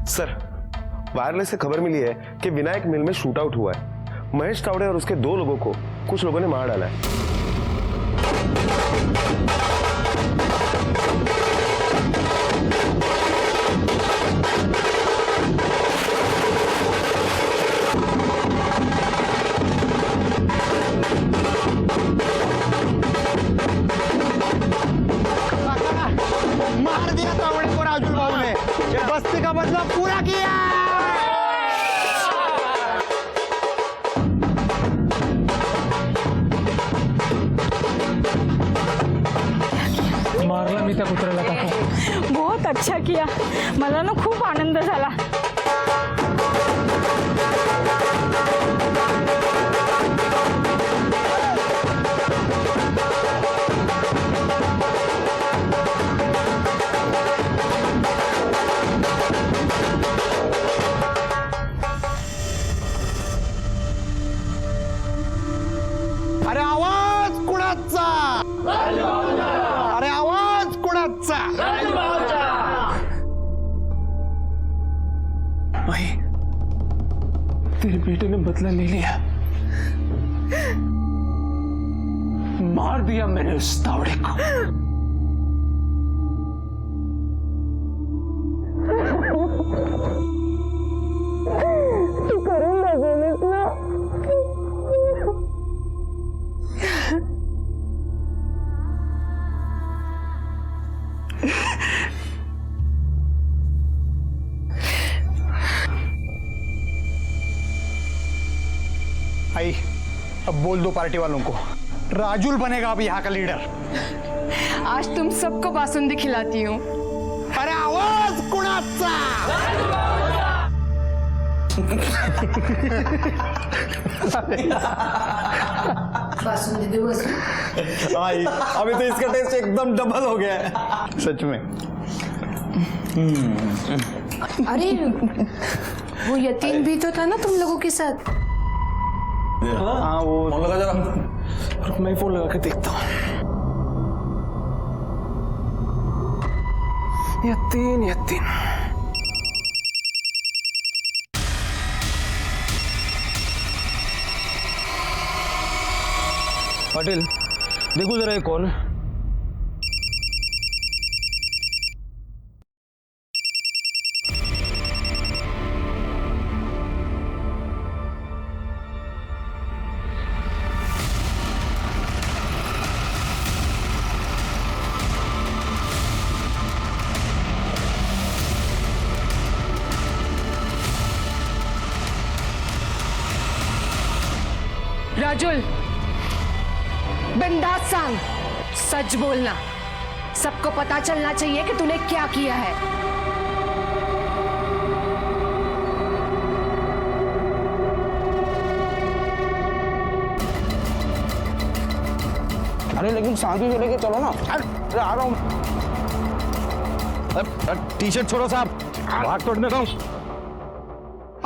Sir, wireless से खबर मिली है कि विनायक मिल में शूट आउट हुआ है। महेश तावड़े और उसके 2 लोगों को कुछ लोगों ने मार डाला है। मार दिया तावड़े को राजुल भाऊ ने। बस्ती का बदला पूरा किया। मारला मी त्या कुत्र्याला काका. बहुत अच्छा किया. मला ना खूप आनंद झाला. अरे आवाज कुणाचा? अरे आवाज कुणाचा? भाई तेरे बेटे ने बदला ले लिया. मार दिया मैंने उस तावड़े को. आई, अब बोल दो पार्टी वालों को, राजुल बनेगा अब यहाँ का लीडर. आज तुम सबको बासुंदी खिलाती हूँ. अरे आवाज कुणाचा? बासुंदी दे बस. आई, अभी तो इसका टेस्ट एकदम डबल हो गया है. सच में. अरे वो यतीम भी तो था ना तुम लोगों के साथ. हाँ वो फोन लगा जरा. रुक मैं फोन लगा के देखता हूँ. यतीन. पाटिल देखो जरा ये कौन है. राजुल, बिंदास सांग, सच बोलना. सबको पता चलना चाहिए कि तूने क्या किया है. अरे लेकिन शांति से लेके चलो ना. अरे आ रहा हूँ. टी शर्ट छोड़ो साहब, भाग तोड़ने दो.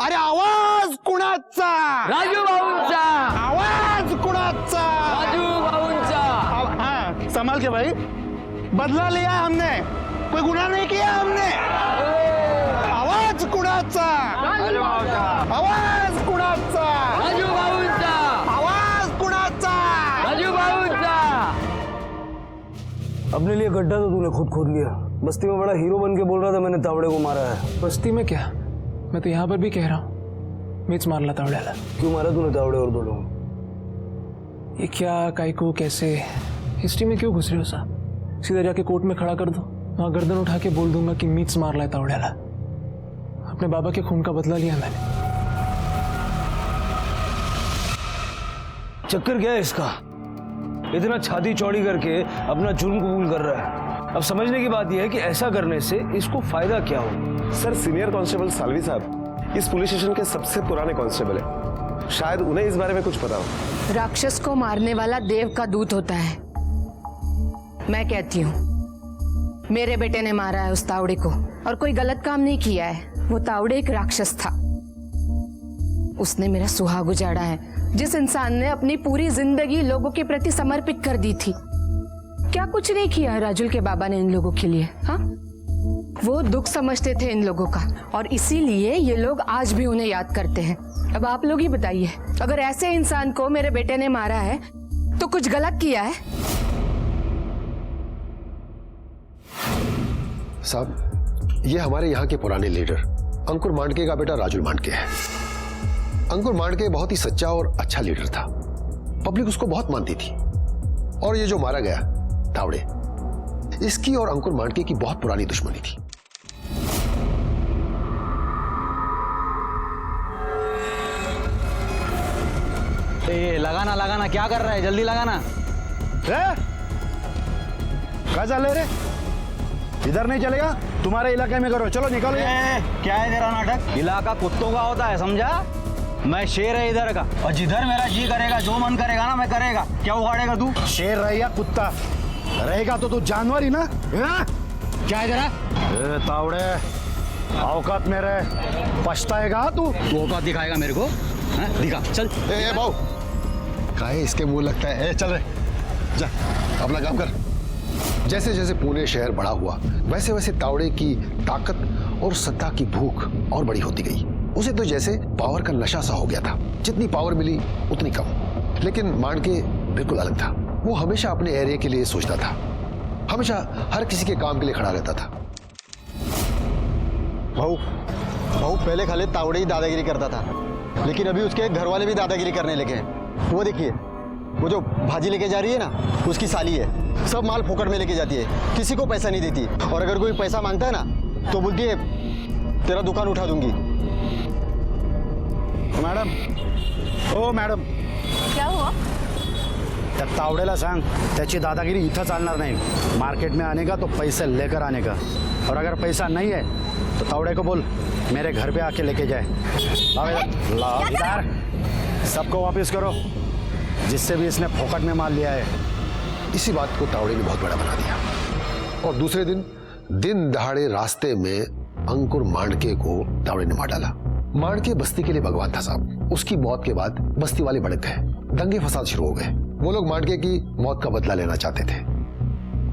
अरे आवाज कुणाचा? राजू भाऊंचा. आवाज कुणाचा? राजू भाऊंचा. हाँ, संभाल के भाई. बदला लिया हमने, कोई गुनाह नहीं किया हमने. आवाज कुणाचा? राजू भाऊंचा. आवाज कुणाचा? राजू भाऊंचा. आवाज कुणाचा? राजू भाऊंचा. अपने लिए गड्ढा तो तूने खुद खोद लिया. बस्ती में बड़ा हीरो बन के बोल रहा था मैंने तावड़े को मारा है. बस्ती में क्या, मैं तो यहाँ पर भी कह रहा हूँ मीच मारला तावड्याला. क्यों मारा तूने तावड़े और 2 लोगों? ये क्या, काय को, कैसे, हिस्ट्री में क्यों घुस रहे हो साहब? सीधा जाके कोर्ट में खड़ा कर दो, वहां गर्दन उठा के बोल दूंगा कि मीच मारला है तावड्याला. अपने बाबा के खून का बदला लिया मैंने. चक्कर क्या है इसका? इतना छाती चौड़ी करके अपना जुर्म कबूल कर रहा है. अब समझने की बात यह है कि ऐसा करने से इसको फायदा क्या हो. सर, सीनियर कांस्टेबल सालवी साहब इस पुलिस स्टेशन के सबसे पुराने कांस्टेबल है. शायद उन्हें इस बारे में कुछ पता हो. राक्षस को मारने वाला देव का दूत होता है. मैं कहती हूँ मेरे बेटे ने मारा है उस तावड़े को, और कोई गलत काम नहीं किया है. वो तावड़े एक राक्षस था. उसने मेरा सुहाग उजाड़ा है. जिस इंसान ने अपनी पूरी जिंदगी लोगों के प्रति समर्पित कर दी थी. क्या कुछ नहीं किया राजुल के बाबा ने इन लोगों के लिए? हाँ, वो दुख समझते थे इन लोगों का, और इसीलिए ये लोग आज भी उन्हें याद करते हैं। अब आप लोग ही बताइए, अगर ऐसे इंसान को मेरे बेटे ने मारा है तो कुछ गलत किया है? साहब, ये हमारे यहाँ के पुराने लीडर अंकुर मांडके का बेटा राजुल मांडके है। अंकुर मांडके बहुत ही सच्चा और अच्छा लीडर था, पब्लिक उसको बहुत मानती थी। और ये जो मारा गया तावड़े, इसकी और अंकुर मांडके की बहुत पुरानी दुश्मनी थी। लगाना लगाना, क्या कर रहा है? जल्दी लगाना। कहाँ चल रहे रे? इधर नहीं चलेगा, तुम्हारे इलाके में करो। चलो निकलो। क्या है तेरा नाटक? इलाका कुत्तों का होता है, समझा? मैं शेर है इधर का, और जिधर मेरा जी करेगा, जो मन करेगा ना मैं करेगा। क्या उखाड़ेगा तू? शेर रहेगा कुत्ता रहेगा तो तू जानवर ही ना। क्या है तेरा? तावड़े, औकात में रहे, पछताएगा तू। औकात दिखाएगा मेरे को? दिखा, चल। भाऊ, काहे इसके मुंह लगता है? चल रहे, जा अपना काम कर। जैसे जैसे पुणे शहर बड़ा हुआ, वैसे वैसे तावड़े की ताकत और सत्ता की भूख और बड़ी होती गई। उसे तो जैसे पावर का नशा सा हो गया था, जितनी पावर मिली उतनी कम। लेकिन मांडके बिल्कुल अलग था। वो हमेशा अपने एरिया के लिए सोचता था, हमेशा हर किसी के काम के लिए खड़ा रहता था। भाऊ पहले खाली तावड़े ही दादागिरी करता था, लेकिन अभी उसके घर वाले भी दादागिरी करने लगे हैं। वो देखिए, वो जो भाजी लेके जा रही है ना, उसकी साली है। सब माल फोकट में लेके जाती है, किसी को पैसा नहीं देती, और अगर कोई पैसा मांगता है ना तो बोलती है तेरा दुकान उठा दूंगी। मॅडम, ओ मॅडम, क्या हुआ? त्या तावडेला सांग त्याची दादागिरी इथं चालणार नाही। मार्केट में आने का तो पैसे लेकर आने का, और अगर पैसा नहीं है तो तावड़े को बोल मेरे घर पे आके लेके जाए। लाओ इधर, सबको वापस करो जिससे भी इसने फोकट में माल लिया है। इसी बात को तावड़े ने बहुत बड़ा बना दिया, और दूसरे दिन दहाड़े रास्ते में अंकुर मांडके को तावड़े ने मार डाला। मांडके बस्ती के लिए भगवान था साहब। उसकी मौत के बाद बस्ती वाले भड़क गए, दंगे फसाद शुरू हो गए। वो लोग मांडके की मौत का बदला लेना चाहते थे।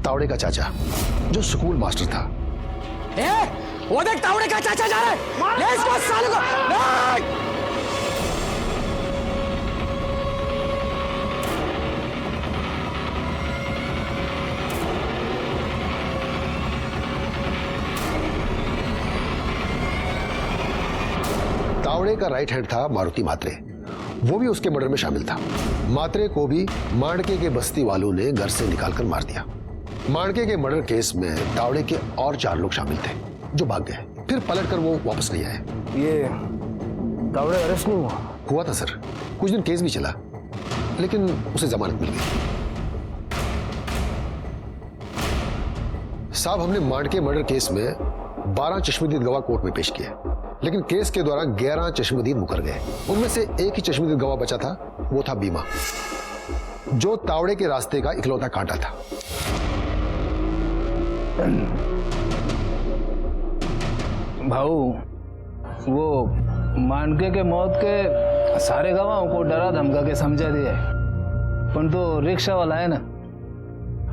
तावड़े का चाचा जो स्कूल मास्टर था, वो देख तावड़े का चाचा जा रहा है, ले इसको साले को। तावड़े का राइट हैंड था मारुति मात्रे, वो भी उसके मर्डर में शामिल था। मात्रे को भी मांडके के बस्ती वालों ने घर से निकालकर मार दिया। मांडके के मर्डर केस में तावड़े के और 4 लोग शामिल थे जो भाग गए, फिर पलटकर वो वापस नहीं आए। ये तावड़े अरेस्ट नहीं हुआ था सर, कुछ दिन केस भी चला, लेकिन उसे जमानत मिल गई। साहब, हमने मांडके मर्डर केस में 12 चश्मदीद गवाह कोर्ट में पेश किए, लेकिन केस के दौरान 11 चश्मदीद मुकर गए। उनमें से एक ही चश्मदीद गवाह बचा था, वो था बीमा, जो तावड़े के रास्ते का इकलौता कांटा था। भाऊ, वो मांडके के मौत के सारे गवाहों को डरा धमका के समझा दिया है, परंतु रिक्शा वाला है ना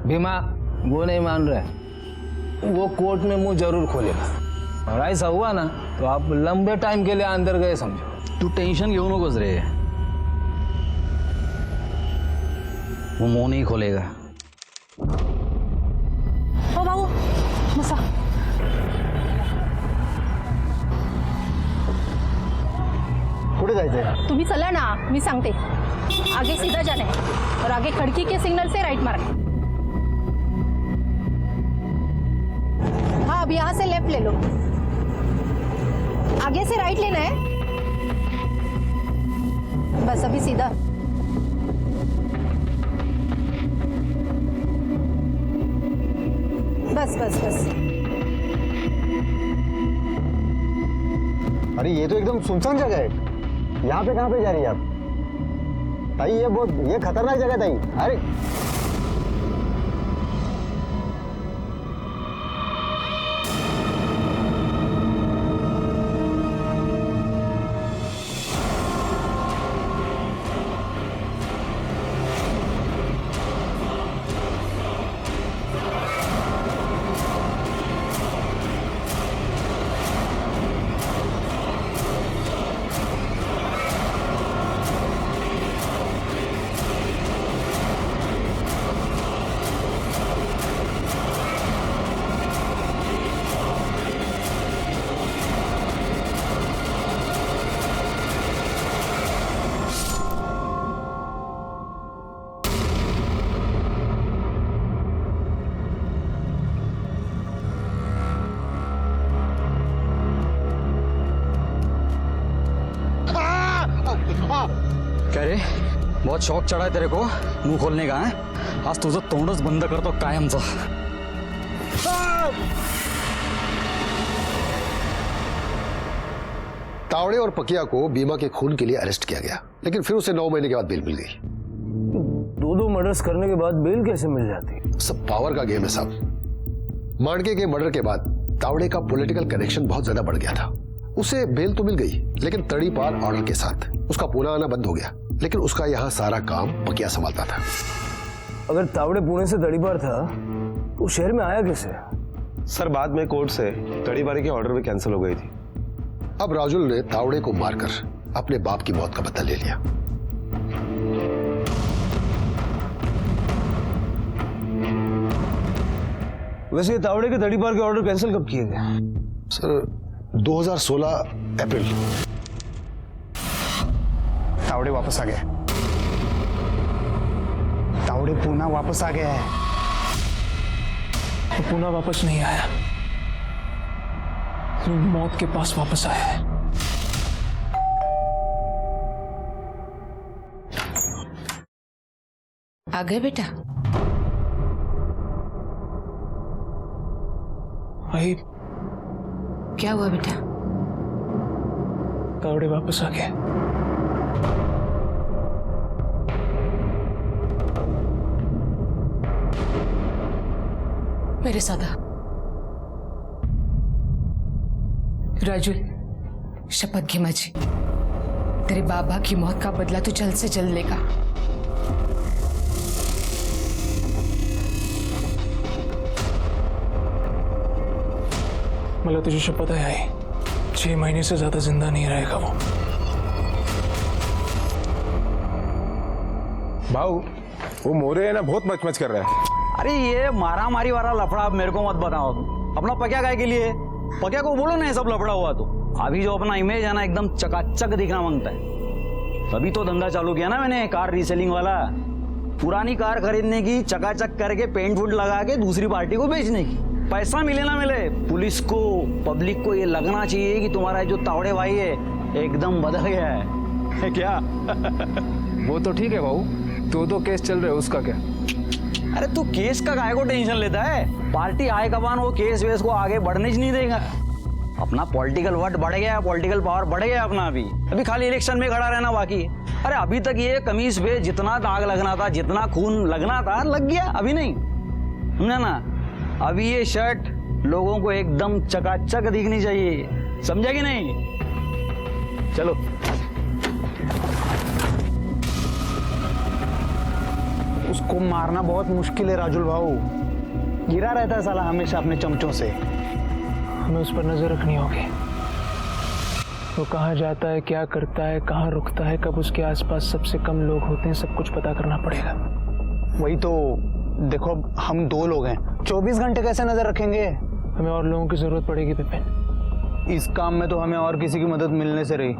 भीमा, वो नहीं मान रहा। वो कोर्ट में मुंह जरूर खोलेगा, और ऐसा हुआ ना तो आप लंबे टाइम के लिए अंदर गए समझो। तू टेंशन घेऊ नकोस रे, वो मुंह नहीं खोलेगा। हो भाऊ, बसा. कुठे जायचंय? तुम्ही चला ना, मी सांगते. आगे सीधा जाना है और आगे खड़की के सिग्नल से राइट मारना है. हाँ, अब यहाँ से लेफ्ट ले लो. आगे से राइट लेना है. बस अभी सीधा. बस बस बस. अरे ये तो एकदम सुनसान जगह है. यहाँ पे कहाँ पे जा रही है आप? ताई ये खतरनाक जगह ताई. अरे क्या रे बहुत शौक चढ़ा है तेरे को मुंह खोलने का है? आज तुझं तोंडच बंद करतो कायमचं. तावड़े और पकिया को बीमा के खून के लिए अरेस्ट किया गया, लेकिन फिर उसे 9 महीने के बाद बेल मिल गई. 2 मर्डर्स करने के बाद बेल कैसे मिल जाती? सब पावर का गेम है साहब. मांडके के मर्डर के बाद तावड़े का पॉलिटिकल कनेक्शन बहुत ज्यादा बढ़ गया था. उसे बेल तो मिल गई, लेकिन तड़ीपार ऑर्डर के साथ उसका पुणे आना बंद हो गया. लेकिन उसका यहाँ सारा काम पकिया संभालता था. अगर तावड़े पुणे से तड़ीपार था तो शहर में आया कैसे? सर बाद में कोर्ट से तड़ीपारी की ऑर्डर भी कैंसिल हो गई थी. अब राजुल ने तावड़े को मारकर अपने बाप की मौत का बदला ले लिया. वैसे ये तावड़े के तड़ीपार के ऑर्डर कैंसिल कब किए गए? सर 2016 अप्रैल. तावड़े वापस आ गए. तावड़े पूना वापस आ गया है. वो पुनः वापस नहीं आया, वो मौत के पास वापस आया है. आ गए बेटा? भाई क्या हुआ बेटा? तावड़े वापस आ गए. मेरे साथ आ. राजुल, शपथ घे माझी, तेरे बाबा की मौत का बदला तू जल्द से जल्द लेगा. मला तुझी शपथ आहे आई, 6 महीने से ज्यादा जिंदा नहीं रहेगा वो. भाऊ वो मोरे है ना बहुत मचमच कर रहा है. अरे ये मारा मारी वाला लफड़ा अब मेरे को मत बताओ. अपना पकिया काय के लिए? पकिया को बोलो ना ये सब लफड़ा हुआ तो. अभी जो अपना इमेज है ना एकदम चकाचक दिखना मांगता है. तभी तो धंधा चालू किया ना मैंने, कार रीसेलिंग वाला. पुरानी कार खरीदने की, चकाचक करके पेंट वुंट लगा के दूसरी पार्टी को बेचने की. पैसा मिले ना मिले, पुलिस को पब्लिक को ये लगना चाहिए कि तुम्हारा जो तावड़े भाई है एकदम बदल गया है. क्या? वो तो ठीक है भाऊ, 2 केस चल रहे, उसका क्या? अरे तू केस का काहे को टेंशन लेता है? पार्टी हाई कमान वो केस वेस को आगे बढ़ने ही नहीं देगा. अपना पॉलिटिकल वर्ड बढ़ गया, पॉलिटिकल पावर बढ़ गया अपना. अभी खाली इलेक्शन में खड़ा रहना बाकी है. अरे अभी तक ये कमीज पे जितना दाग लगना था, जितना खून लगना था, लग गया. अभी नहीं समझा ना? अभी ये शर्ट लोगों को एकदम चकाचक दिखनी चाहिए, समझा कि नहीं? चलो उसको मारना बहुत मुश्किल है राजुल भाऊ. गिरा रहता है साला हमेशा अपने चमचों से. हमें उस पर नजर रखनी होगी. वो कहाँ जाता है, क्या करता है, कहाँ रुकता है, कब उसके आसपास सबसे कम लोग होते हैं, सब कुछ पता करना पड़ेगा. वही तो. देखो हम 2 लोग हैं, 24 घंटे कैसे नजर रखेंगे? हमें और लोगों की जरूरत पड़ेगी विपिन. इस काम में तो हमें और किसी की मदद मिलने से रही.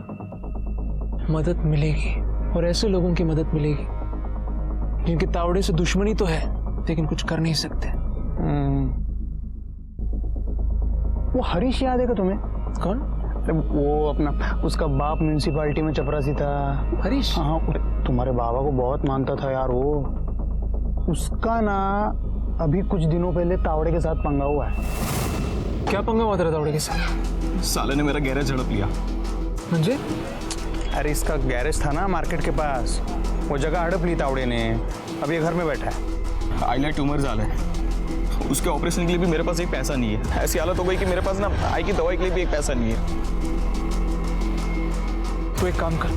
मदद मिलेगी, और ऐसे लोगों की मदद मिलेगी जिनके तावड़े से दुश्मनी तो है लेकिन कुछ कर नहीं सकते. वो हरीश याद है क्या तुम्हें? कौन? वो अपना उसका बाप म्यूनिसिपालिटी में चपरासी था. हरीश? हाँ, तुम्हारे बाबा को बहुत मानता था यार वो. उसका ना अभी कुछ दिनों पहले तावड़े के साथ पंगा हुआ है. क्या पंगा हुआ तेरा तावड़े के साथ? साले ने मेरा गैरेज झड़प लिया. म्हणजे? अरे इसका गैरेज था ना मार्केट के पास, वो जगह हड़प ली तावड़े ने. अब ये घर में बैठा है. आईला ट्यूमर झाला है, उसके ऑपरेशन के लिए भी मेरे पास एक पैसा नहीं है. ऐसी हालत हो गई कि मेरे पास ना आई की दवाई के लिए भी एक पैसा नहीं है. तो एक काम कर,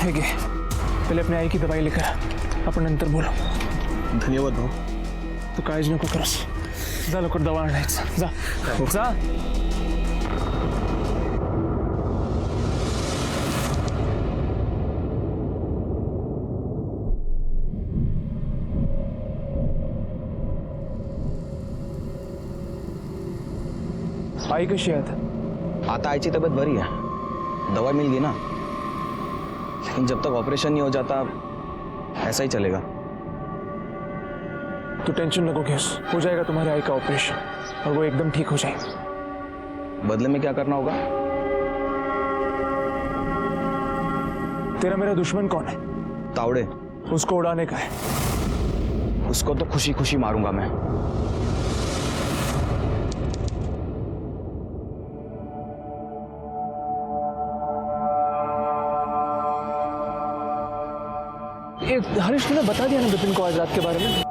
है पहले अपने आई की दवाई लेकर आपण नंतर बोलो. धन्यवाद भाऊ. तू काळजी नको करूस. जा लवकर दवा आणायचं. जा जा. आई कशी आहे आता? आईची तबीयत बरी है, दवा मिल गई ना. लेकिन जब तक ऑपरेशन नहीं हो जाता ऐसा ही चलेगा. तू टेंशन नको घेस, हो जाएगा तुम्हारे आई का ऑपरेशन और वो एकदम ठीक हो जाएगी. बदले में क्या करना होगा? तेरा मेरा दुश्मन कौन है? तावड़े। उसको उड़ाने का है। उसको तो खुशी खुशी मारूंगा मैं। ये हरीश तूने बता दिया ना विपिन को आज रात के बारे में?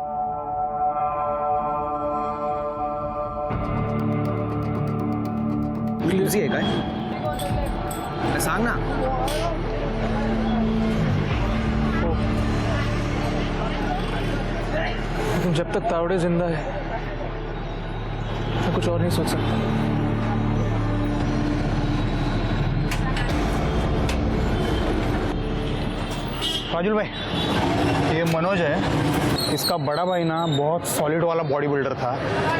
बिझी आहे काय? सांग ना. लेकिन जब तक तावड़े जिंदा है मैं कुछ और नहीं सोच सकता। राजुल भाई, ये मनोज है, इसका बड़ा भाई ना बहुत सॉलिड वाला बॉडी बिल्डर था,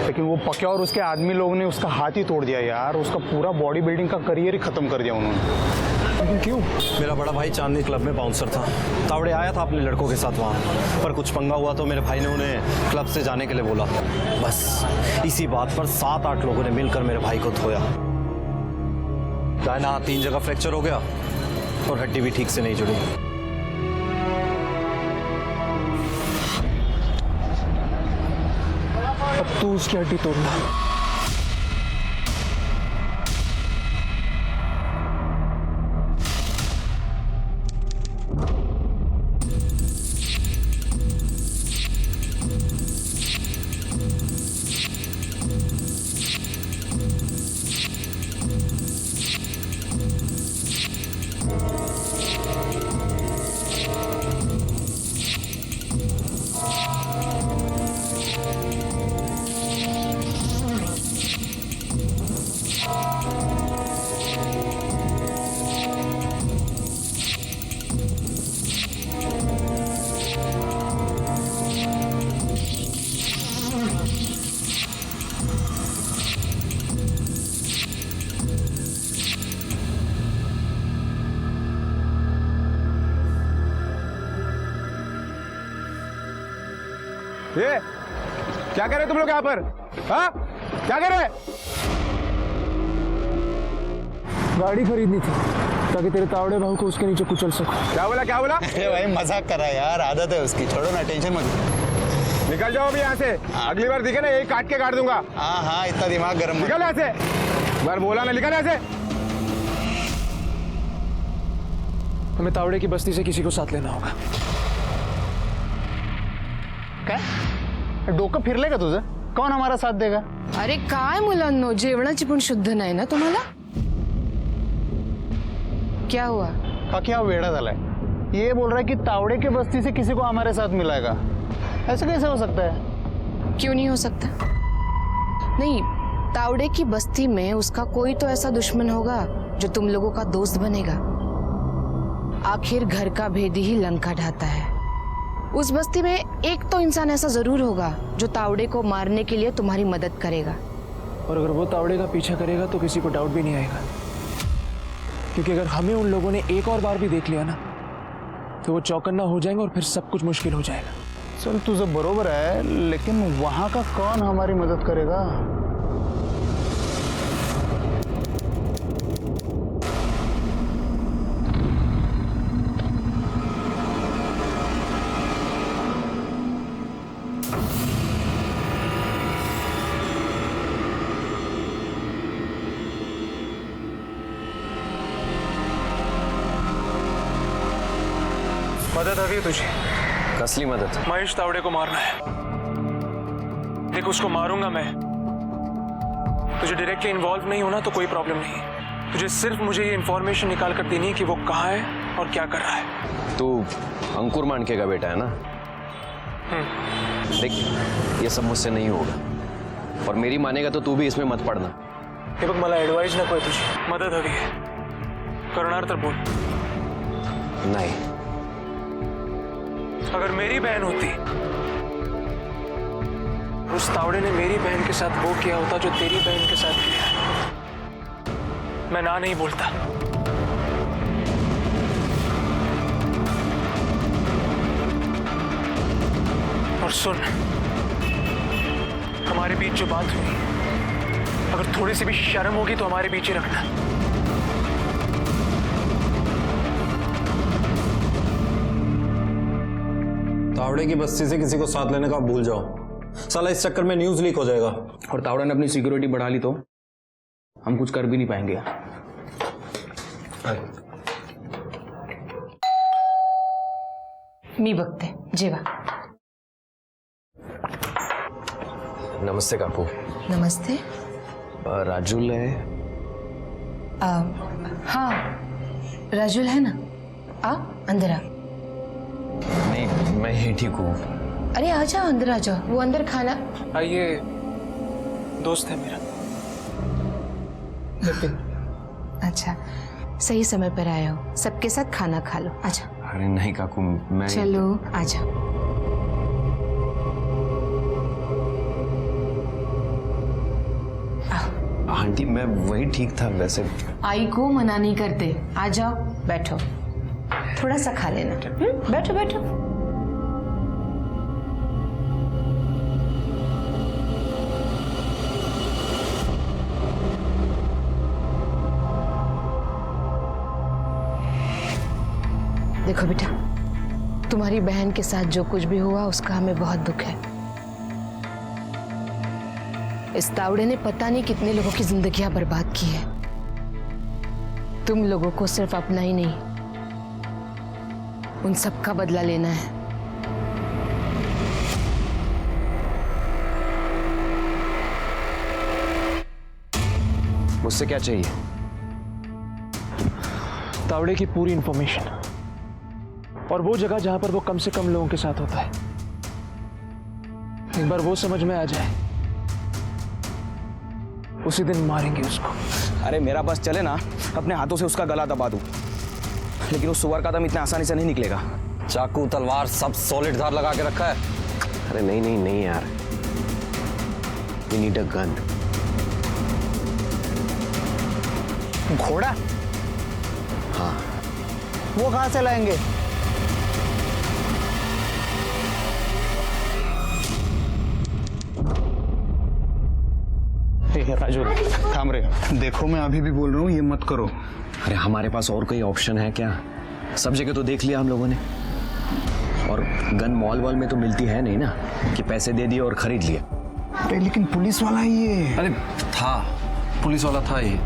लेकिन वो पक्या और उसके आदमी लोग ने उसका हाथ ही तोड़ दिया यार। उसका पूरा बॉडी बिल्डिंग का करियर ही खत्म कर दिया उन्होंने। लेकिन क्यों? मेरा बड़ा भाई चांदनी क्लब में बाउंसर था। तावड़े आया था अपने लड़कों के साथ वहाँ, पर कुछ पंगा हुआ तो मेरे भाई ने उन्हें क्लब से जाने के लिए बोला। बस इसी बात पर 7-8 लोगों ने मिलकर मेरे भाई को धोया। दाहिना हाथ 3 जगह फ्रैक्चर हो गया और हड्डी भी ठीक से नहीं जुड़ी। अब तू उसकी हड्डी तोड़ना। ये क्या कर रहे तुम लोग यहाँ पर? हाँ, क्या कर रहे? गाड़ी खरीदनी थी ताकि तेरे तावड़े भाव को उसके नीचे कुचल सको। क्या बोला, क्या बोला? अरे भाई मजाक कर रहा है यार, आदत है उसकी, छोड़ो ना, टेंशन मत। निकल जाओ अभी यहाँ से। अगली बार दिखे ना यही काट के काट दूंगा। हाँ हाँ, इतना दिमाग गर्म मत। निकल यहाँ से। बार बोला ना, निकल यहाँ से। हमें तावड़े की बस्ती से किसी को साथ लेना होगा। काय डोकं फिरले का तुझं? कौन हमारा साथ देगा? अरे काय मुलांनो, जेवणाची पण शुद्ध नाही ना तुम्हाला? क्या हुआ? का क्या वेड़ा झालाय? ये बोल रहा है कि तावड़े के बस्ती से किसी को हमारे साथ मिलाएगा। ऐसे कैसे हो सकता है? क्यों नहीं हो सकता? नहीं, तावड़े की बस्ती में उसका कोई तो ऐसा दुश्मन होगा जो तुम लोगों का दोस्त बनेगा। आखिर घर का भेदी ही लंका ढाता है। उस बस्ती में एक तो इंसान ऐसा जरूर होगा जो तावड़े को मारने के लिए तुम्हारी मदद करेगा। और अगर वो तावड़े का पीछा करेगा तो किसी को डाउट भी नहीं आएगा, क्योंकि अगर हमें उन लोगों ने एक और बार भी देख लिया ना तो वो चौकन्ना हो जाएंगे और फिर सब कुछ मुश्किल हो जाएगा। चल तुझं बरोबर है, लेकिन वहां का कौन हमारी मदद करेगा? मदद हवी है तुझे? कसली मदद? महेश तावड़े को मारना है। देख, उसको मारूंगा मैं। तुझे डायरेक्टली इन्वॉल्व नहीं होना तो कोई प्रॉब्लम नहीं। तुझे सिर्फ मुझे ये इन्फॉर्मेशन निकाल कर देनी है कि वो कहाँ है और क्या कर रहा है। तू अंकुर मानके का बेटा है ना? देख, ये सब मुझसे नहीं होगा और मेरी मानेगा तो तू भी इसमें मत पड़ना। हे बघ, मला ॲडवाइस नकोय तुझी, मदद हवी है। करणार तर बोल। नहीं। अगर मेरी बहन होती, उस तावड़े ने मेरी बहन के साथ वो किया होता जो तेरी बहन के साथ किया, मैं ना नहीं बोलता। और सुन, हमारे बीच जो बात हुई, अगर थोड़ी सी भी शर्म होगी तो हमारे बीच ही रखना। तावड़े की बस्ती से किसी को साथ लेने का भूल जाओ, साला इस चक्कर में न्यूज लीक हो जाएगा। और तावड़े ने अपनी सिक्योरिटी बढ़ा ली तो हम कुछ कर भी नहीं पाएंगे। मी बघते जेवा। नमस्ते काकू। नमस्ते। राजुल है? हाँ राजुल है ना, आ अंदर आ। नहीं मैं ही ठीक हूँ। अरे आ जाओ अंदर आ जाओ, वो अंदर खाना। ये दोस्त है मेरा विपिन। अच्छा सही समय पर आए हो, सबके साथ खाना खा लो, आ जाओ। अरे नहीं काकू मैं। चलो आ जाओ। आंटी मैं वही ठीक था वैसे। आई को मना नहीं करते, आ जाओ बैठो, थोड़ा सा खा लेना। बैठो बैठो। देखो बेटा, तुम्हारी बहन के साथ जो कुछ भी हुआ उसका हमें बहुत दुख है। इस तावड़े ने पता नहीं कितने लोगों की जिंदगियां बर्बाद की है। तुम लोगों को सिर्फ अपना ही नहीं, उन सब का बदला लेना है। मुझसे क्या चाहिए? तावड़े की पूरी इंफॉर्मेशन और वो जगह जहां पर वो कम से कम लोगों के साथ होता है। एक बार वो समझ में आ जाए, उसी दिन मारेंगे उसको। अरे मेरा बस चले ना, अपने हाथों से उसका गला दबा दूं, लेकिन उस सुअर का दम इतना आसानी से नहीं निकलेगा। चाकू तलवार सब सॉलिड धार लगा के रखा है। अरे नहीं नहीं नहीं यार, वी नीड अ गन। घोड़ा? हाँ। वो कहाँ से लाएंगे? राजू थाम रहे। देखो मैं अभी भी बोल रहा हूँ, ये मत करो। अरे हमारे पास और कोई ऑप्शन है क्या? सब जगह तो देख लिया हम लोगों ने, और गन मॉल वॉल में तो मिलती है नहीं ना कि पैसे दे दिए और खरीद लिया। अरे लेकिन पुलिस वाला ही ये। अरे था, पुलिस वाला था ये।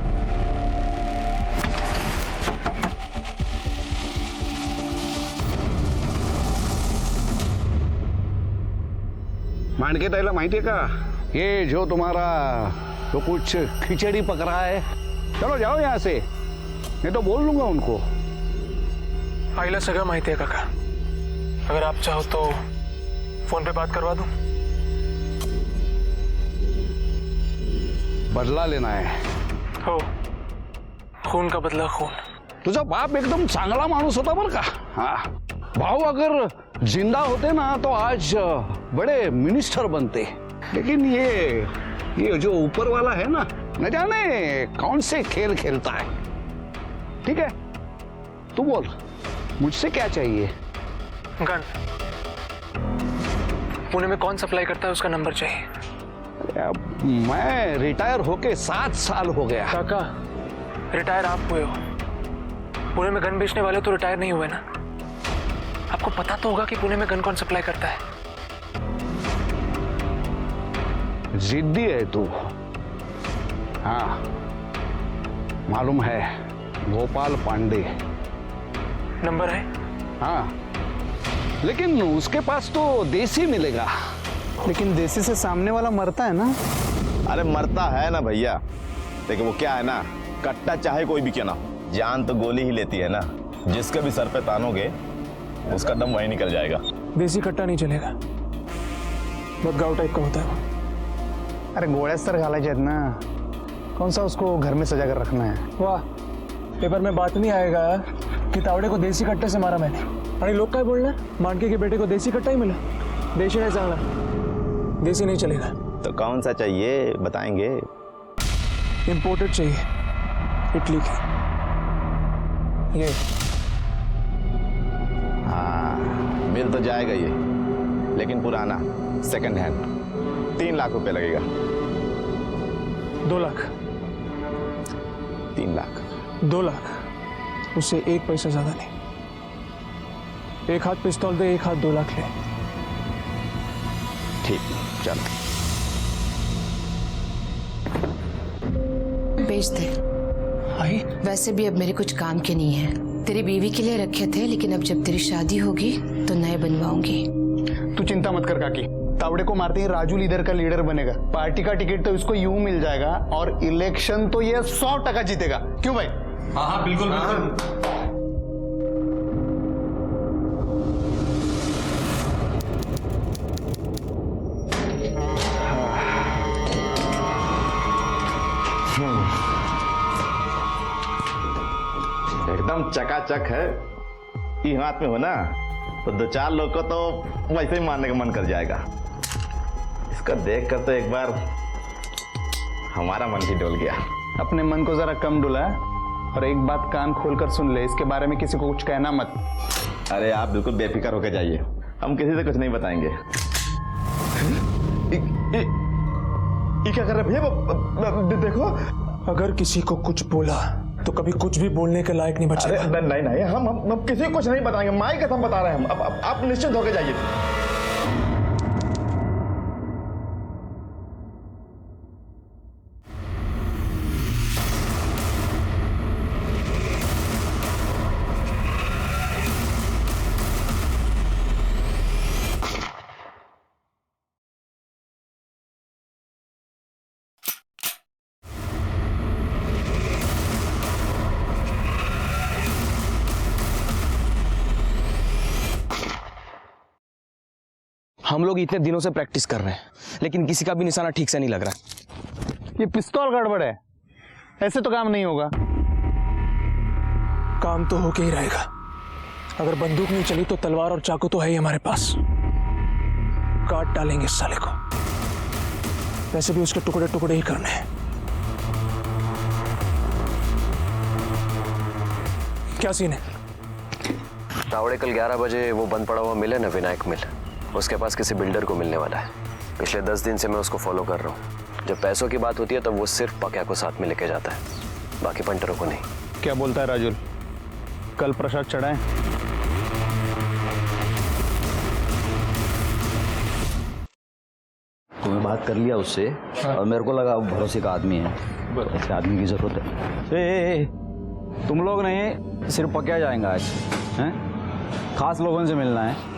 मांडके ताईला माहिती है का, ये जो तुम्हारा तो कुछ खिचड़ी पक रहा है, चलो जाओ यहाँ से, नहीं तो बोल लूंगा उनको। आइला सगळं माहिती है काका, अगर आप चाहो तो फोन पे बात करवा दूं। बदला लेना है। हो, खून का बदला खून। तुझा बाप एकदम चांगला माणूस होता बरं का। हाँ भाऊ अगर जिंदा होते ना तो आज बड़े मिनिस्टर बनते, लेकिन ये जो ऊपर वाला है ना, न जाने कौन से खेल खेलता है। ठीक है, तू बोल मुझसे क्या चाहिए? गन। पुणे में कौन सप्लाई करता है उसका नंबर चाहिए। अब मैं रिटायर होके 7 साल हो गया। काका रिटायर आप हुए हो, पुणे में गन बेचने वाले तो रिटायर नहीं हुए ना। आपको पता तो होगा कि पुणे में गन कौन सप्लाई करता है। जिद्दी है तू। हाँ मालूम है, गोपाल पांडे नंबर है। हाँ लेकिन उसके पास तो देसी मिलेगा। लेकिन देसी से सामने वाला मरता है ना। अरे मरता है ना भैया, लेकिन वो क्या है ना, कट्टा चाहे कोई भी क्यों ना, जान तो गोली ही लेती है ना। जिसके भी सर पे तानोगे उसका दम वहीं निकल जाएगा। देसी कट्टा नहीं चलेगा, बहुत गाँव टाइप का होता है वो। अरे गोळ्याच तर घालायचे आहेत ना, कौन सा उसको घर में सजा कर रखना है। वाह, पेपर में बात नहीं आएगा कि तावड़े को देसी कट्टे से मारा मैंने। आणि लोग काय बोलना, मांडके के बेटे को देसी कट्टा ही मिला। देशी नहीं चांगला, देसी नहीं चलेगा। तो कौन सा चाहिए बताएंगे? इंपोर्टेड चाहिए, इटली की। ये हाँ मिल तो जाएगा ये, लेकिन पुराना सेकंड हैंड 3 लाख रुपए लगेगा। 2 लाख। 3 लाख। 2 लाख, उससे 1 पैसा ज्यादा नहीं। एक हाथ पिस्तौल दे, एक हाथ 2 लाख ले। ठीक, चलो बेच दे। आई वैसे भी अब मेरे कुछ काम के नहीं है। तेरी बीवी के लिए रखे थे, लेकिन अब जब तेरी शादी होगी तो नए बनवाऊंगी। तू चिंता मत कर काकी, तावड़े को मारते ही राजू लीडर का लीडर बनेगा। पार्टी का टिकट तो इसको यूं मिल जाएगा और इलेक्शन तो ये 100% जीतेगा। क्यों भाई? हाँ हाँ बिल्कुल बिल्कुल। एकदम चकाचक है। ये हाथ में हो ना तो 2-4 लोग को तो वैसे ही मारने का मन कर जाएगा। इसको देख कर तो एक बार हमारा मन ही डोल गया। अपने मन को जरा कम डुला और एक बात कान खोलकर सुन ले, इसके बारे में किसी को कुछ कहना मत। अरे आप बिल्कुल बेफिक्र होकर जाइए, हम किसी से कुछ नहीं बताएंगे। ये क्या कर रहे भैया? देखो, अगर किसी को कुछ बोला तो कभी कुछ भी बोलने के लायक नहीं बचेगा। नहीं नहीं, हम किसी को कुछ नहीं बताएंगे। माई कसम बता रहे हैं हम। अब आप निश्चिंत होकर जाइए। हम लोग इतने दिनों से प्रैक्टिस कर रहे हैं, लेकिन किसी का भी निशाना ठीक से नहीं लग रहा। ये पिस्तौल गड़बड़ है, ऐसे तो काम नहीं होगा। काम तो होके ही रहेगा। अगर बंदूक नहीं चली तो तलवार और चाकू तो है ही हमारे पास। काट डालेंगे इस साले को। वैसे भी उसके टुकड़े टुकड़े ही करने हैं। क्या सीन है? तावड़े कल 11 बजे वो बंद पड़ा हुआ मिल है ना, विनायक मिल, उसके पास किसी बिल्डर को मिलने वाला है। पिछले 10 दिन से मैं उसको फॉलो कर रहा हूँ। जब पैसों की बात होती है तब वो सिर्फ पक्या को साथ में लेके जाता है, बाकी पंटरों को नहीं। क्या बोलता है राजुल? कल प्रसाद चढ़ाए? तुम्हें बात कर लिया उससे? हाँ। और मेरे को लगा वो भरोसे का आदमी है, ऐसे आदमी की जरूरत है। तुम लोग नहीं, सिर्फ पक्या जाएंगे आज हैं? खास लोगों से मिलना है।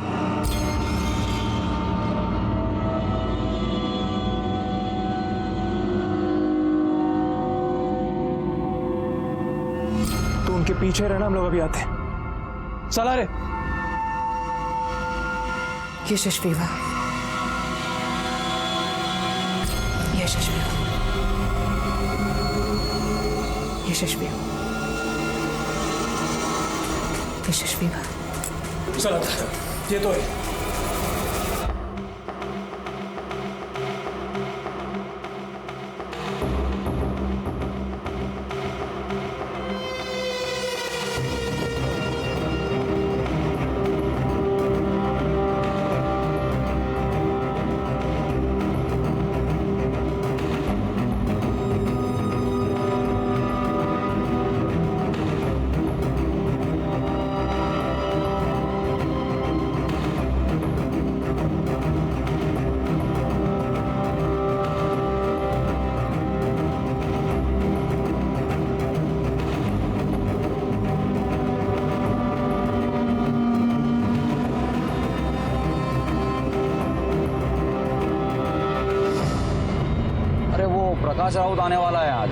तो उनके पीछे रहना, हम लोग अभी आते हैं। चला रे। यशस्वी वाह, यशस्वी, यशस्वी, यशस्वी वाह। चला, ये तो है। प्रकाश राउत आने वाला है आज।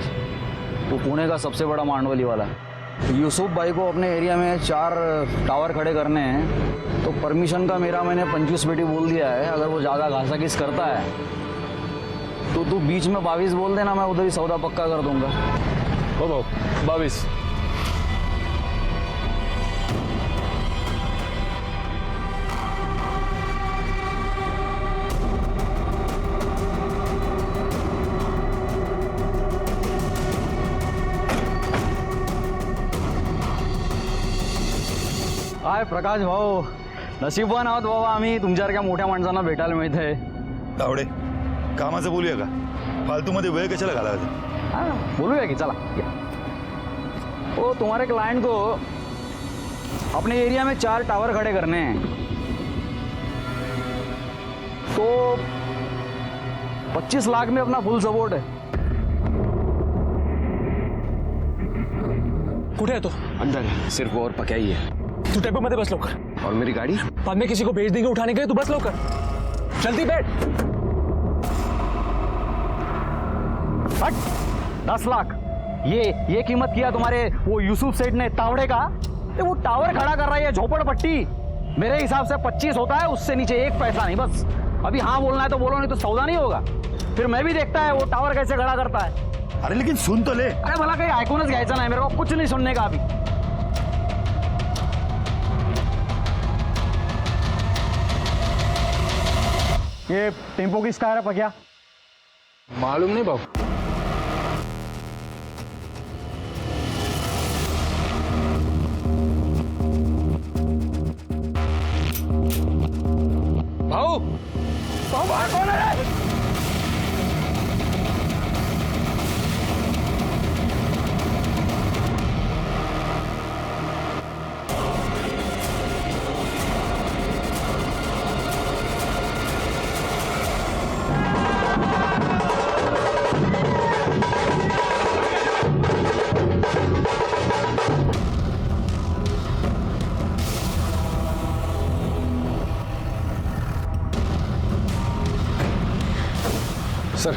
वो पुणे का सबसे बड़ा मांडवली वाला है। यूसुफ भाई को अपने एरिया में 4 टावर खड़े करने हैं, तो परमिशन का मेरा मैंने 25 पेटी बोल दिया है। अगर वो ज़्यादा घासाघीस करता है तो तू बीच में 22 बोल देना, मैं उधर ही सौदा पक्का कर दूंगा। ओ 22। काय प्रकाश भाऊ, नशीबवान आहोत बाबा आम्ही, तुमच्यासारख्या मोठ्या माणसांना भेटायला मिळतंय। तावडे, कामाचं बोलूया का? फालतूमध्ये वेळ कशाला घालायचा? हाँ बोलूया कि चला। वो तुम्हारे क्लाइंट को अपने एरिया में 4 टावर खड़े करने हैं, तो 25 लाख में अपना फुल सपोर्ट है। कुठे है तो? अंदर है, सिर्फ वो और पक्या ही है। तू टेम्पो मध्ये बस लवकर। और मेरी गाड़ी? बाद में किसी को भेज देंगे उठाने के लिए, तू बस लवकर। जल्दी बैठ। 10 लाख ये कीमत किया तुम्हारे वो यूसुफ सेठ ने तावड़े का? वो टावर खड़ा कर रहा है झोपड़पट्टी। मेरे हिसाब से 25 होता है, उससे नीचे एक पैसा नहीं। बस अभी हाँ बोलना है तो बोलो, नहीं तो सौदा नहीं होगा। फिर मैं भी देखता है वो टावर कैसे खड़ा करता है। अरे लेकिन सुन तो ले। अरे भला कहीं आइकॉनस घ्यायचा नाही, मेरे को कुछ नहीं सुनने का अभी। ये टेम्पो किसका है पक्या? मालूम नहीं बाबू। भाऊ बाहर कौन है? सर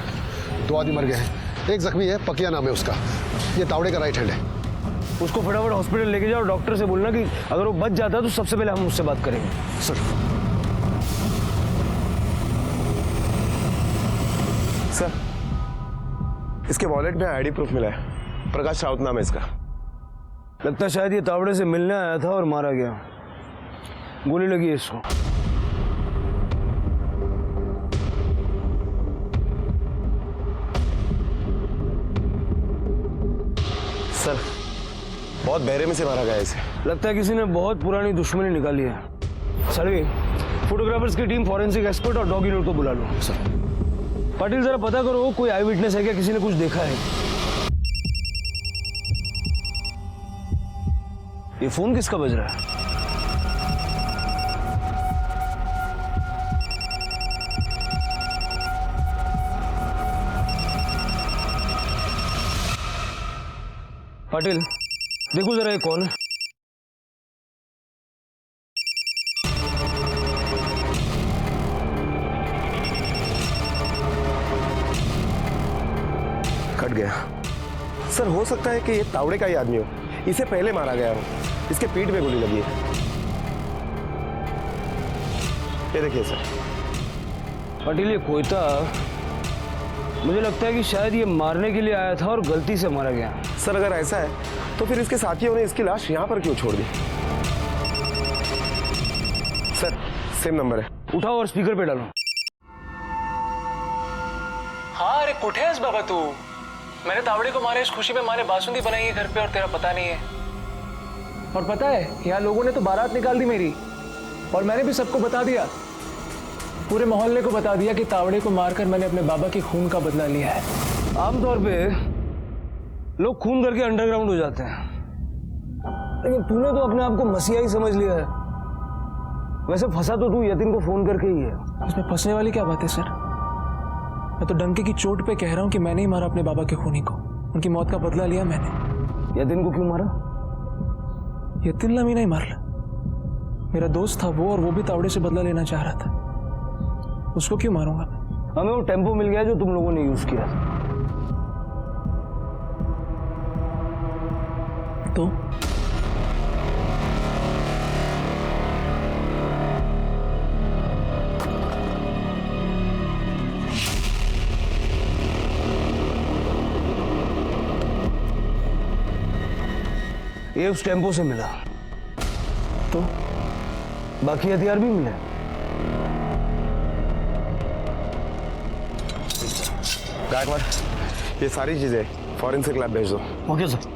2 आदमी मर गए हैं, एक जख्मी है, पकिया नाम है उसका। ये तावड़े का राइट हैंड है। उसको फटाफट हॉस्पिटल लेके जाओ, डॉक्टर से बोलना कि अगर वो बच जाता है तो सबसे पहले हम उससे बात करेंगे। सर सर इसके वॉलेट में आईडी प्रूफ मिला है, प्रकाश राउत नाम है इसका। लगता है शायद ये तावड़े से मिलने आया था और मारा गया। गोली लगी है इसको। सर बहुत बहरे में से मारा गया इसे। लगता है किसी ने बहुत पुरानी दुश्मनी निकाली है। सर फोटोग्राफर्स की टीम, फॉरेंसिक एक्सपर्ट और डॉग यूनिट को बुला लो। सर पाटिल जरा पता करो कोई आई विटनेस है क्या, किसी ने कुछ देखा है? ये फोन किसका बज रहा है? पाटिल देखो जरा ये कौन है? कट गया। सर हो सकता है कि ये तावड़े का ही आदमी हो, इसे पहले मारा गया हो, इसके पीठ में गोली लगी है। ये देखिए सर। पाटिल ये कोयता मुझे लगता है कि शायद ये मारने के लिए आया था और गलती से मारा गया। सर अगर ऐसा है तो फिर इसके साथियों ने इसकी लाश यहाँ पर क्यों छोड़ दी? सर सेम नंबर है। उठाओ और स्पीकर पे डालो। हाँ अरे कुठे है बाबा तू? मैंने तावड़े को मारे इस खुशी में माने बासुंदी बनाई है घर पे और तेरा पता नहीं है। और पता है यहाँ लोगों ने तो बारात निकाल दी मेरी, और मैंने भी सबको बता दिया, पूरे मोहल्ले को बता दिया कि तावड़े को मारकर मैंने अपने बाबा के खून का बदला लिया है। आमतौर पे लोग खून करके अंडरग्राउंड हो जाते हैं, लेकिन तूने तो अपने आप को मसीहा ही समझ लिया है। वैसे फंसा तो तू यतीन को फोन करके ही है। इसमें फंसने वाली क्या बात है सर? मैं तो डंके की चोट पे कह रहा हूँ कि मैंने ही मारा अपने बाबा के खूनी को, उनकी मौत का बदला लिया मैंने। यतीन को क्यों मारा? यतीन ला नहीं मारला, मेरा दोस्त था वो, और वो भी तावड़े से बदला लेना चाह रहा था। उसको क्यों मारूंगा मैं? हमें वो टेम्पो मिल गया जो तुम लोगों ने यूज किया तो ये उस टेम्पो से मिला, तो बाकी हथियार भी मिले। गायकवाड़ ये सारी चीजें फॉरेंसिक लैब भेज दो। Okay sir.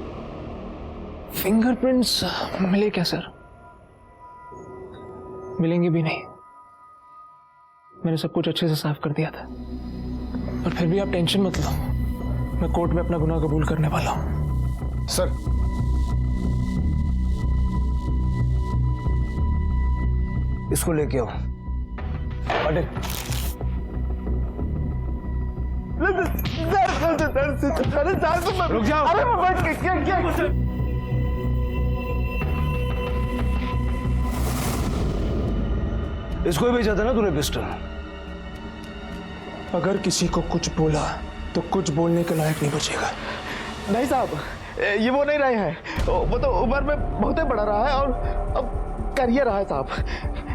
फिंगरप्रिंट्स मिले क्या सर? मिलेंगे भी नहीं, मैंने सब कुछ अच्छे से साफ कर दिया था। और फिर भी आप टेंशन मत लो, मैं कोर्ट में अपना गुनाह कबूल करने वाला हूं। सर इसको लेके आओ। अरे रुक जाओ। इसको ही भेजा था ना तूने पिस्टल? अगर किसी को कुछ बोला तो कुछ बोलने के लायक नहीं बचेगा। नहीं साहब, ये वो नहीं रहे हैं। वो तो उम्र में बहुत ही बड़ा रहा है और अब करियर रहा है साहब,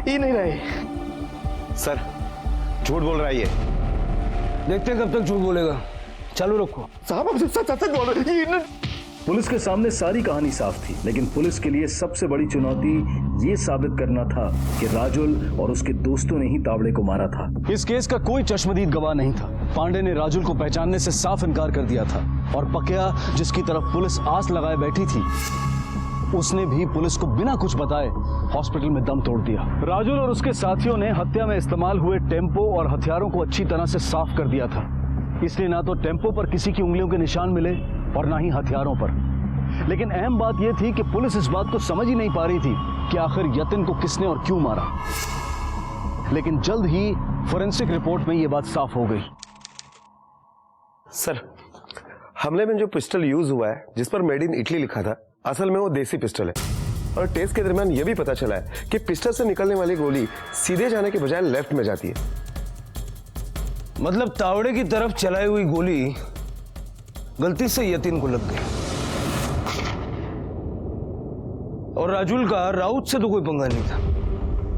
ये नहीं रहे। सर झूठ बोल रहा है ये। देखते हैं कब तक झूठ बोलेगा। चालू रखो साहब, हम सच बोल रहे हैं। पुलिस के सामने सारी कहानी साफ थी, लेकिन पुलिस के लिए सबसे बड़ी चुनौती ये साबित करना था कि राजुल और उसके दोस्तों ने ही तावड़े को मारा था। इस केस का कोई चश्मदीद गवाह नहीं था। पांडे ने राजुल को पहचानने से साफ इनकार कर दिया था और पकिया, जिसकी तरफ पुलिस आस लगाए बैठी थी, उसने भी पुलिस को बिना कुछ बताए हॉस्पिटल में दम तोड़ दिया। राजुल और उसके साथियों ने हत्या में इस्तेमाल हुए टेम्पो और हथियारों को अच्छी तरह से साफ कर दिया था, इसलिए ना तो टेम्पो पर किसी की उंगलियों के निशान मिले और ना ही हथियारों पर। लेकिन अहम बात यह थी कि पुलिस इस बात को समझ ही नहीं पा रही थी कि आखिर यतिन को किसने और क्यों मारा। लेकिन जल्द ही फोरेंसिक रिपोर्ट में यह बात साफ हो गई। सर, हमले में जो पिस्टल यूज हुआ है, जिस पर मेड इन इटली लिखा था, असल में वो देसी पिस्टल है। और टेस्ट के दरमियान यह भी पता चला है कि पिस्टल से निकलने वाली गोली सीधे जाने के बजाय लेफ्ट में जाती है। मतलब तावड़े की तरफ चलाई हुई गोली गलती से यतिन को लग गई और राजुल का राउत से तो कोई पंगा नहीं था।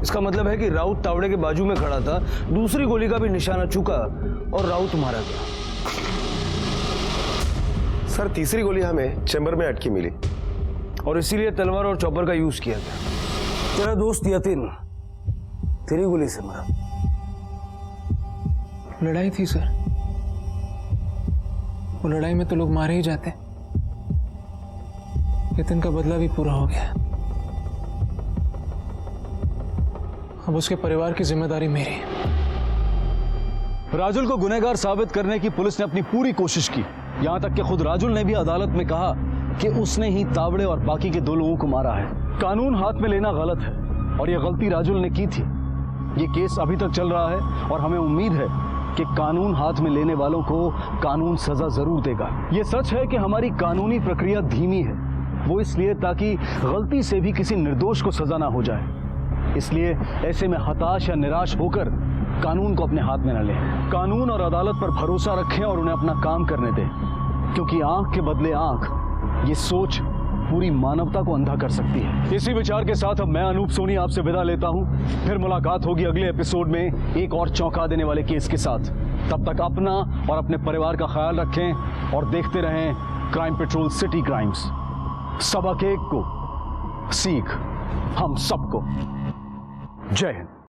इसका मतलब है कि राउत तावड़े के बाजू में खड़ा था, दूसरी गोली का भी निशाना चूका और राउत मारा गया। सर, तीसरी गोली हमें चैम्बर में अटकी मिली और इसीलिए तलवार और चॉपर का यूज किया गया। तेरा दोस्त यतिन तेरी गोली से मरा। लड़ाई थी सर, वो लड़ाई में तो लोग मारे ही जाते। यतिन का बदला भी पूरा हो गया। अब उसके परिवार की जिम्मेदारी मेरी है। राजुल को गुनहगार साबित करने की पुलिस ने अपनी पूरी कोशिश की। यहां तक कि खुद राजुल ने भी अदालत में कहा कि उसने ही तावड़े और बाकी के 2 लोगों को मारा है। कानून हाथ में लेना गलत है और यह गलती राजुल ने की थी। ये केस अभी तक चल रहा है और हमें उम्मीद है कि कानून हाथ में लेने वालों को कानून सजा जरूर देगा। ये सच है कि हमारी कानूनी प्रक्रिया धीमी है, वो इसलिए ताकि गलती से भी किसी निर्दोष को सजा ना हो जाए। इसलिए ऐसे में हताश या निराश होकर कानून को अपने हाथ में न लें। कानून और अदालत पर भरोसा रखें और उन्हें अपना काम करने दें, क्योंकि आंख के बदले आंख, ये सोच पूरी मानवता को अंधा कर सकती है। इसी विचार के साथ अब मैं अनूप सोनी आपसे विदा लेता हूं। फिर मुलाकात होगी अगले एपिसोड में एक और चौंका देने वाले केस के साथ। तब तक अपना और अपने परिवार का ख्याल रखें और देखते रहें क्राइम पेट्रोल सिटी क्राइम्स। सबक एक को, सीख हम सबको। जय हिंद।